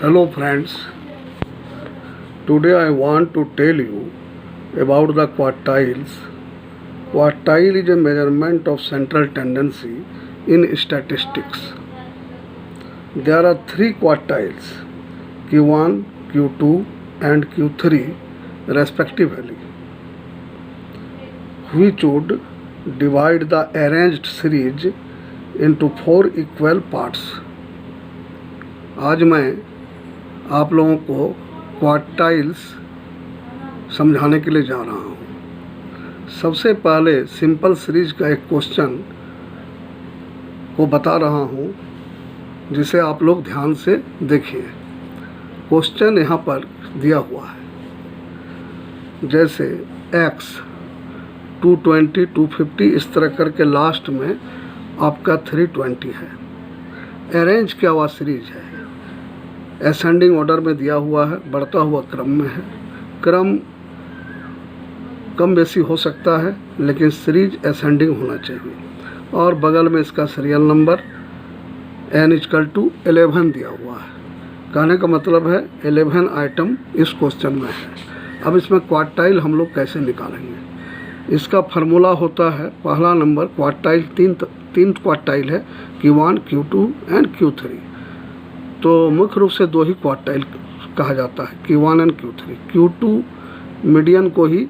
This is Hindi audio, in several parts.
Hello friends, today I want to tell you about the quartiles. Quartile is a measurement of central tendency in statistics. There are three quartiles, Q1, Q2 and Q3 respectively, which would divide the arranged series into 4 equal parts. आज मैं आप लोगों को क्वार्टाइल्स समझाने के लिए जा रहा हूँ। सबसे पहले सिंपल सीरीज का एक क्वेश्चन को बता रहा हूँ जिसे आप लोग ध्यान से देखिए। क्वेश्चन यहाँ पर दिया हुआ है, जैसे x 220 250 इस तरह करके लास्ट में आपका 320 है। अरेंज क्या हुआ सीरीज है, असेंडिंग ऑर्डर में दिया हुआ है, बढ़ता हुआ क्रम में है। क्रम कम बेसी हो सकता है लेकिन सीरीज असेंडिंग होना चाहिए। और बगल में इसका सीरियल नंबर n=11 दिया हुआ है। कहने का मतलब है 11 आइटम इस क्वेश्चन में है। अब इसमें क्वार्टाइल हम लोग कैसे निकालेंगे, इसका फार्मूला होता है, पहला नंबर क्वार्टाइल तीन क्वार्टाइल है, Q1 Q2 एंड Q3। तो मुख्य रूप से दो ही क्वार्टाइल कहा जाता है, Q1 and Q3। Q2 median को ही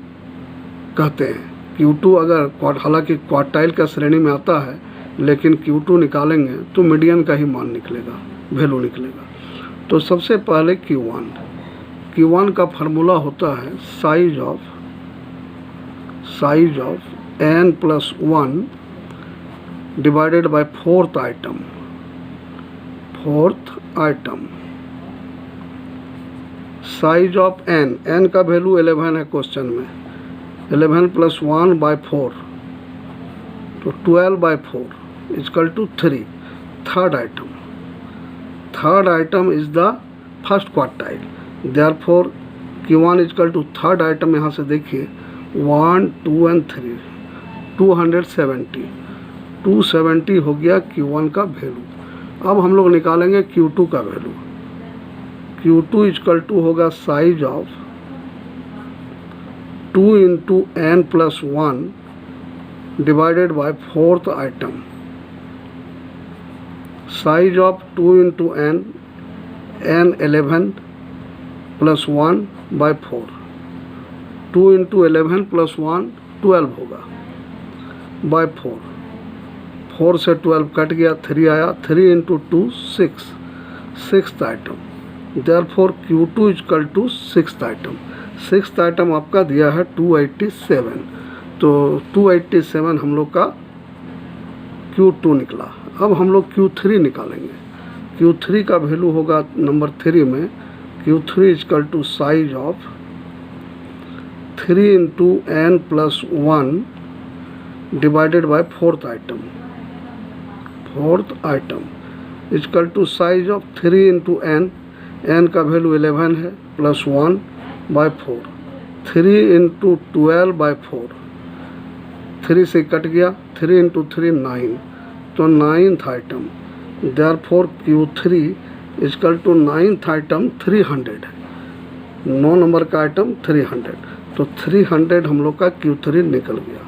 कहते हैं। Q2 अगर हालांकि क्वार्टाइल का श्रेणी में आता है लेकिन Q2 निकालेंगे तो मीडियन का ही मान निकलेगा, वैल्यू निकलेगा। तो सबसे पहले Q1 का फार्मूला होता है size of n+1 divided by fourth item. Size of n का वैल्यू 11 है क्वेश्चन में, 11 + 1 बाय 4 तो 12/4 = 3। Third item is the first quartile, therefore Q1 = third item. यहाँ से देखिए 1 2 एंड 3 270 हो गया Q1 का वैल्यू। अब हम लोग निकालेंगे Q2 का वैल्यू। Q2 होगा size of 2 × n+1 divided by fourth item. Size of 2 × n 11 + 1 by 4। 2 × 11 + 1 12 होगा बाय 4। 4 से 12 कट गया, 3 आया, 3 × 2 6, sixth item. Therefore Q2 = sixth item. Sixth item आपका दिया है 287, तो 287 हम लोग का Q2 निकला। अब हम लोग Q3 निकालेंगे। Q3 का वैल्यू होगा नंबर 3 में, Q3 = size of 3 × n+1 divided by fourth item = size of 3 × n का वैल्यू 11 है, +1 बाय 4। 3 × 12/4, 3 से कट गया, 3 × 3 9, तो 9th item. Therefore Q3 = 9th item 300 है। 9 नंबर का आइटम 300, तो 300 हम लोग का Q3 निकल गया।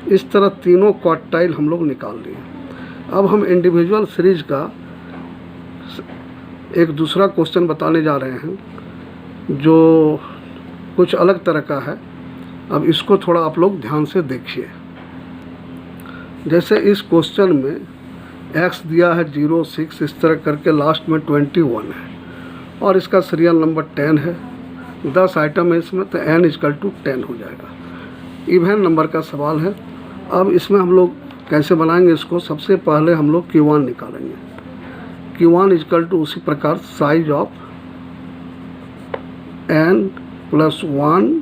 इस तरह तीनों क्वार्टाइल हम लोग निकाल लिए। अब हम इंडिविजुअल सीरीज का एक दूसरा क्वेश्चन बताने जा रहे हैं जो कुछ अलग तरह का है। अब इसको थोड़ा आप लोग ध्यान से देखिए। जैसे इस क्वेश्चन में x दिया है 0 6 इस तरह करके, लास्ट में 21 है और इसका सीरियल नंबर 10 है। 10 आइटम है इसमें, तो n = 10 हो जाएगा। इवन नंबर का सवाल है। अब इसमें हम लोग कैसे बनाएंगे इसको, सबसे पहले हम लोग Q1 निकालेंगे। Q1 = उसी प्रकार size of n+1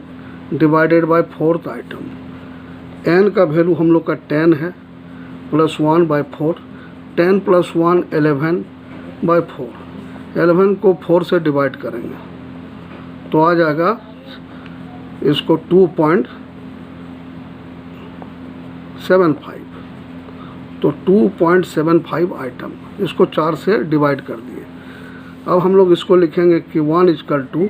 divided by fourth item. n का वैल्यू हम लोग का 10 है, +1/4। 10 + 1 11/4। 11 को 4 से डिवाइड करेंगे तो आ जाएगा इसको 2.75, तो 2.75 आइटम। इसको 4 से डिवाइड कर दिए अब हम लोग इसको लिखेंगे कि 1 इजकल टू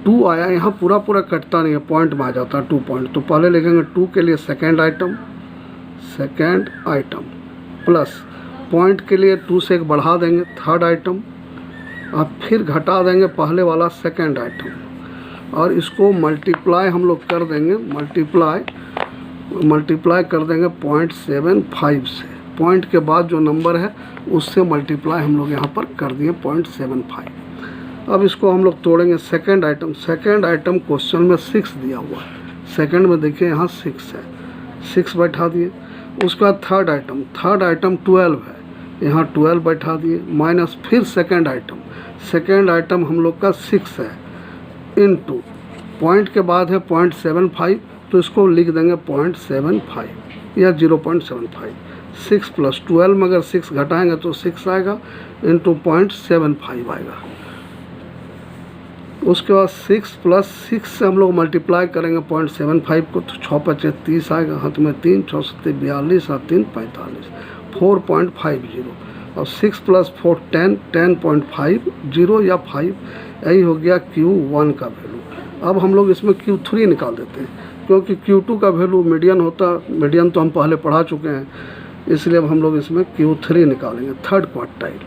2 आया, यहाँ पूरा पूरा कटता नहीं है, पॉइंट में आ जाता है 2 पॉइंट, तो पहले लिखेंगे 2 के लिए सेकेंड आइटम प्लस पॉइंट के लिए 2 से एक बढ़ा देंगे थर्ड आइटम, और फिर घटा देंगे पहले वाला सेकेंड आइटम, और इसको मल्टीप्लाई हम लोग कर देंगे, मल्टीप्लाई कर देंगे 0.75 से, पॉइंट के बाद जो नंबर है उससे मल्टीप्लाई हम लोग यहाँ पर कर दिए 0.75। अब इसको हम लोग तोड़ेंगे सेकेंड आइटम क्वेश्चन में 6 दिया हुआ है, सेकेंड में देखिए यहाँ 6 है, 6 बैठा दिए। उसके बाद थर्ड आइटम 12 है, यहाँ 12 बैठा दिए, माइनस फिर सेकेंड आइटम हम लोग का 6 है, इनटू पॉइंट के बाद है 0.75, तो इसको लिख देंगे 0.75 या 0.75। 6 + 12 में अगर 6 घटाएंगे तो 6 आएगा, इंटू 0.75 आएगा। उसके बाद 6 + 6 से हम लोग मल्टीप्लाई करेंगे 0.75 को, तो 6 × 5 = 30 आएगा, हाथ में 3, 6 × 7 = 42 और 3 = 45, 4.50। और 6 + 4 10.50 या 5, यही हो गया Q1 का वैल्यू। अब हम लोग इसमें Q3 निकाल देते हैं, क्योंकि Q2 का वैल्यू मीडियन होता, मीडियन तो हम पहले पढ़ा चुके हैं, इसलिए अब हम लोग इसमें Q3 निकालेंगे। थर्ड क्वार्टाइल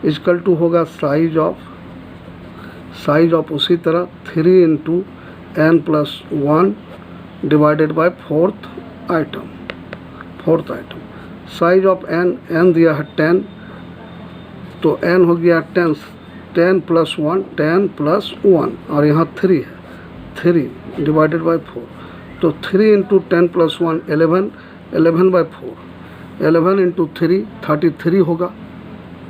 इजकल टू होगा साइज ऑफ उसी तरह 3 × n+1 divided by fourth item. Size of n दिया है 10, तो n हो गया 10 + 1 10 + 1, और यहाँ 3 है, 3 डिवाइडेड बाय 4, तो 3 × 10 + 1 11/4, 11 × 3 33 होगा,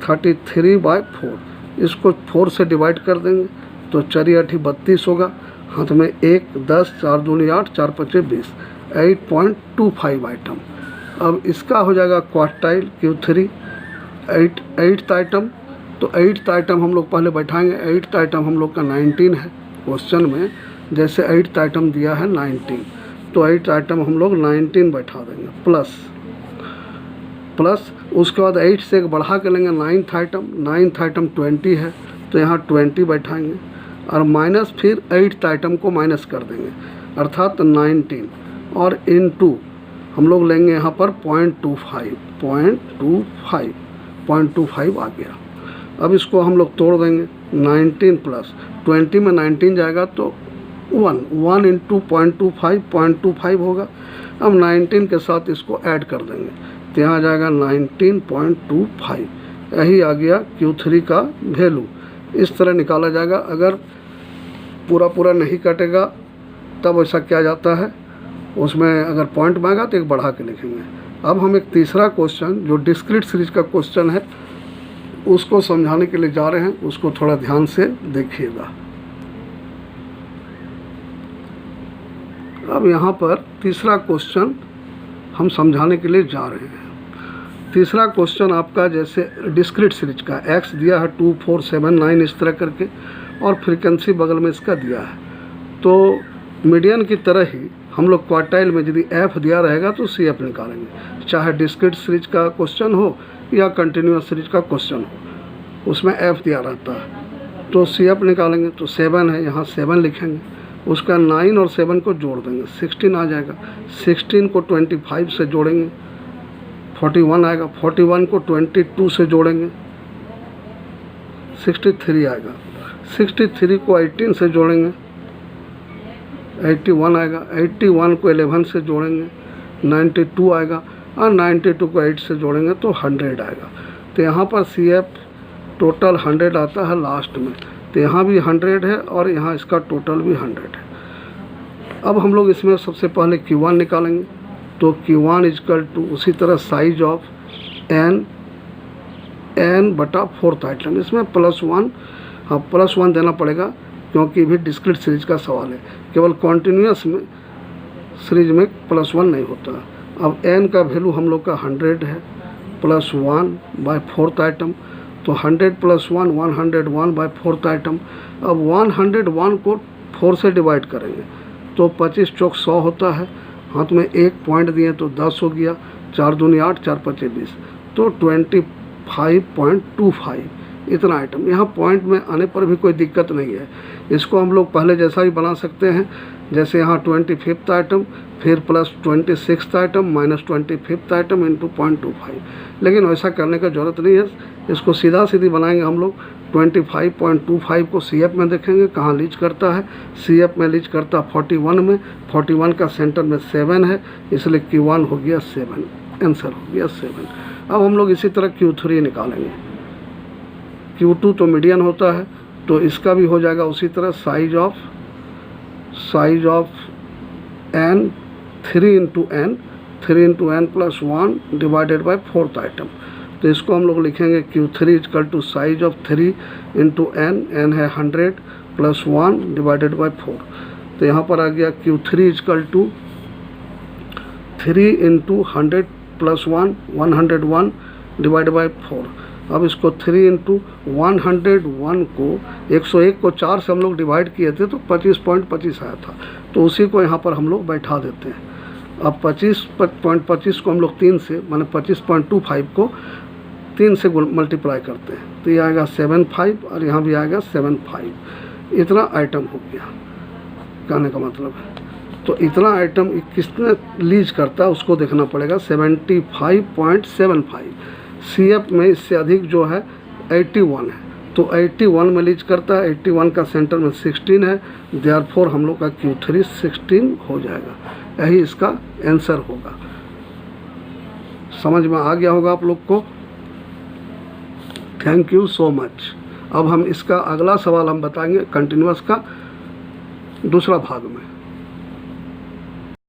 33/4। इसको 4 से डिवाइड कर देंगे तो 4 × 8 = 32 होगा, हाथ में 1 10 4 दूनी 8 4 × 5 = 20, 8.25 आइटम। अब इसका हो जाएगा क्वार्टाइल Q3 8th आइटम, तो 8th आइटम हम लोग पहले बैठाएंगे। 8th आइटम हम लोग का 19 है क्वेश्चन में, जैसे 8th आइटम दिया है 19, तो 8th आइटम हम लोग 19 बैठा देंगे, प्लस उसके बाद 8 से एक बढ़ा के लेंगे 9th आइटम 20 है, तो यहाँ 20 बैठाएंगे, और माइनस फिर 8th आइटम को माइनस कर देंगे, अर्थात 19, और इनटू हम लोग लेंगे यहाँ पर 0.25 आ गया। अब इसको हम लोग तोड़ देंगे, 19 + 20 में 19 जाएगा तो 1 × 0.25 होगा। अब 19 के साथ इसको ऐड कर देंगे, तो यहाँ आ जाएगा 19.25, यही आ गया Q3 का वैल्यू। इस तरह निकाला जाएगा, अगर पूरा नहीं कटेगा तब ऐसा किया जाता है, उसमें अगर पॉइंट मांगा तो एक बढ़ा के लिखेंगे। अब हम एक तीसरा क्वेश्चन जो डिस्क्रीट सीरीज का क्वेश्चन है उसको समझाने के लिए जा रहे हैं, उसको थोड़ा ध्यान से देखिएगा। अब यहाँ पर तीसरा क्वेश्चन हम समझाने के लिए जा रहे हैं। तीसरा क्वेश्चन आपका जैसे डिस्क्रीट सीरीज का x दिया है 2 4 7 9 इस तरह करके, और फ्रीक्वेंसी बगल में इसका दिया है, तो मीडियन की तरह ही हम लोग क्वार्टाइल में यदि f दिया रहेगा तो CF निकालेंगे, चाहे डिस्क्रीट सीरीज का क्वेश्चन हो या कंटिन्यूअस सीरीज का क्वेश्चन हो, उसमें f दिया रहता है, तो CF निकालेंगे। तो 7 है, यहाँ 7 लिखेंगे, उसका 9 और 7 को जोड़ देंगे, 16 आ जाएगा। 16 को 25 से जोड़ेंगे, 41 आएगा। 41 को 22 से जोड़ेंगे, 63 आएगा। 63 को 18 से जोड़ेंगे, 81 आएगा। 81 को 11 से जोड़ेंगे, 92 आएगा, और 92 को 8 से जोड़ेंगे तो 100 आएगा। तो यहाँ पर CF टोटल 100 आता है लास्ट में, तो यहाँ भी 100 है और यहाँ इसका टोटल भी 100 है। अब हम लोग इसमें सबसे पहले Q1 निकालेंगे, तो Q1 इजकल टू उसी तरह साइज ऑफ n बटा फोर्थ आइटम, इसमें +1, हाँ +1 देना पड़ेगा क्योंकि भी डिस्क्रीट सीरीज का सवाल है, केवल कॉन्टिन्यूअस में सीरीज में +1 नहीं होता। अब n का वैल्यू हम लोग का 100 है, +1 बाय फोर्थ आइटम, तो 100 + 1 101 बाय फोर्थ आइटम। अब 101 को 4 से डिवाइड करेंगे तो 25 चौक 100 होता है, हाथ में 1 पॉइंट दिए तो 10 हो गया, 4 दूनी 8 4 5 20, तो 25.25 इतना आइटम। यहाँ पॉइंट में आने पर भी कोई दिक्कत नहीं है, इसको हम लोग पहले जैसा ही बना सकते हैं, जैसे यहाँ 25th आइटम फिर plus 26th item minus 25th item into 0.25, लेकिन वैसा करने का ज़रूरत नहीं है। इसको सीधा सीधी बनाएंगे हम लोग। 25.25 को CF में देखेंगे कहाँ लीच करता है, CF में लीच करता है 41 में, 41 का सेंटर में 7 है, इसलिए Q1 हो गया 7, आंसर हो गया 7। अब हम लोग इसी तरह Q3 निकालेंगे। Q2 तो मीडियन होता है, तो इसका भी हो जाएगा उसी तरह, size of n 3 into n plus 1 divided by 4th आइटम। तो इसको हम लोग लिखेंगे Q3 equal to size of 3 into n है 100 प्लस 1 डिवाइडेड बाय 4। तो यहाँ पर आ गया Q3 equal to 3 into 100 plus 1 101 divide by 4। अब इसको 3 इंटू 101 को 101 को 4 से हम लोग डिवाइड किए थे तो 25.25 आया था, तो उसी को यहाँ पर हम लोग बैठा देते हैं। अब 25.25 को हम लोग 3 से माने 25.25 को 3 से मल्टीप्लाई करते हैं, तो ये आएगा 75 और यहाँ भी आएगा 75। इतना आइटम हो गया, कहने का मतलब है। तो इतना आइटम किसने लीज करता है उसको देखना पड़ेगा, 75.75। CF में इससे अधिक जो है 81 है, तो 81 में लीज करता है, 81 का सेंटर में 16 है, देयरफॉर हम लोग का Q3 16 हो जाएगा। यही इसका आंसर होगा। समझ में आ गया होगा आप लोग को। Thank you so much. अब हम इसका अगला सवाल हम बताएंगे कंटिन्यूअस का दूसरा भाग में।